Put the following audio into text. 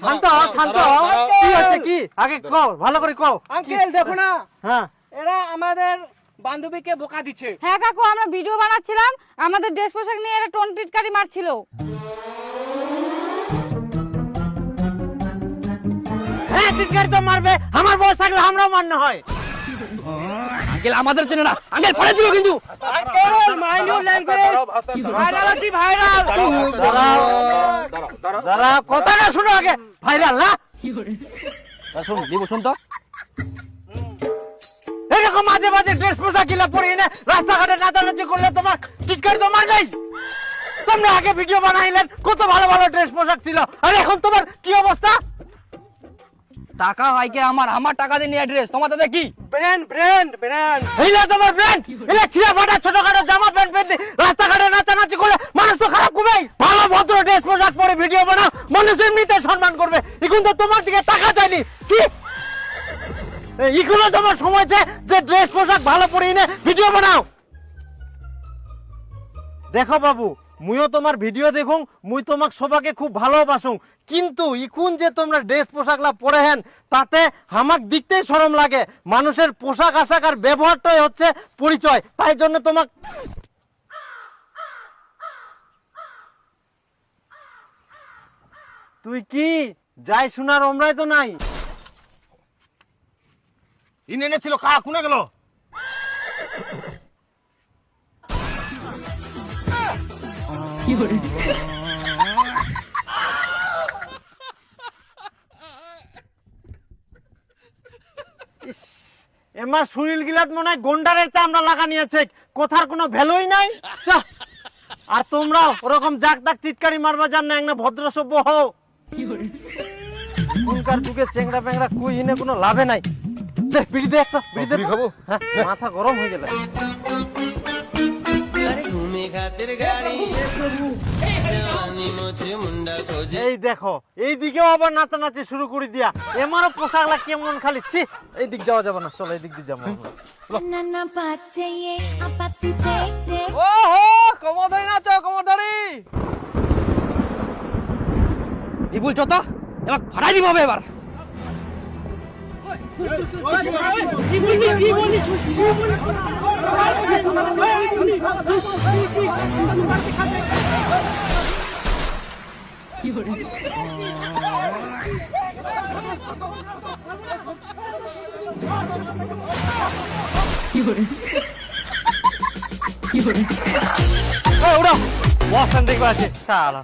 শান্ত শান্ত, কি আছে কি আগে কও, ভালো করে কও। আঙ্কেল দেখো না, হ্যাঁ এরা আমাদের বান্ধবীকে বোকা দিচ্ছে। হ্যাঁ কাকু, আমরা ভিডিও বানাচ্ছিলাম, আমাদের ড্রেস পোশাক নিয়ে এরা টোন টিটকারি মারছিল। হ্যাঁ টিটকারি তো মারবে, আমার বয়স থাকলে আমরাও মারতে হয়। আঙ্কেল আমাদের জন্য না, আঙ্কেল পড়ে দিল কিন্তু। Uncle mind your language, viral আছে ভাইরাল। দাঁড়া, কথাটা শুনো আগে। ভাইরাল না শুন দিব, শুন তো। এরকম মাঝে মাঝে ড্রেস পোশাক গিলা পরে এনে রাস্তাঘাটে নাচানাচি করলে তোমার টিটকারি তো মারবেই। তোমরা আগে ভিডিও বানাইলেন, কত ভালো ভালো ড্রেস পোশাক ছিল, আর এখন তোমার কি অবস্থা? টাকা হয় কি আমার, আমার টাকা দিয়ে নিয়ে ড্রেস, তোমার তাতে কি? Brand brand brand. এইলা তোমার ব্র্যান্ড, এলা ছিঁড়া ফাটা ছোটখাটো জামা প্যান্ট পরে রাস্তাঘাটে নাচানাচি করলে মানুষ তো খারাপ করবেই। ভালো ভদ্র ড্রেস পোশাক পরে ভিডিও বানাও, মানুষ এমনিতে সম্মান করবে। এখন তো তোমার দিকে তাকা যায়নি। কি এখনো তোমার সময় যে ড্রেস পোশাক ভালো পরে এনে ভিডিও বানাও। দেখো বাবু, মুইও তোমার ভিডিও দেখুন, মুই তোমাক সবাকে খুব ভালোবাসুং, কিন্তু ইকুন যে তোমরা ড্রেস পোশাকলা পরে হেন, তাতে আমাক দেখতেই শরম লাগে। মানুষের পোশাক আশাক আর ব্যবহারটাই হচ্ছে পরিচয়, তাই জন্য তোমাক। তুই কি যাই শোনার ওমরাই তো নাই। ইনে এনেছিল কারা, কোনে গেল? এমার শরীর গিলাত মনে হয় গন্ডারের চামড়া লাগা নিয়েছে, কথার কোনো ভ্যালুই নাই। আর তোমরা ওরকম জাক দাক টিটকারি মারবা জান না, একটা ভদ্র সভ্য হও। এখনকার যুগে চেংড়া পেংড়া কুই হিনে কোনো লাভে নাই। দে বিড়ি দে, একটা বিড়ি দে। খাবো? হ্যাঁ, মাথা গরম হয়ে গেল। এই দেখো, এই দিকেও আবার নাচানাচি শুরু করে দিয়া। এমারও পোশাকলা কেমন খালি। ছি, এই দিক যাওয়া যাবে না, চলো এই দিক দিয়ে যাবো। ওহো, কমরদারি নাচো, কমরদারি। এই বলছো তো, এবার ফাড়াই দিব হবে এবার। ওরা বসান দেখবা আছে শালা।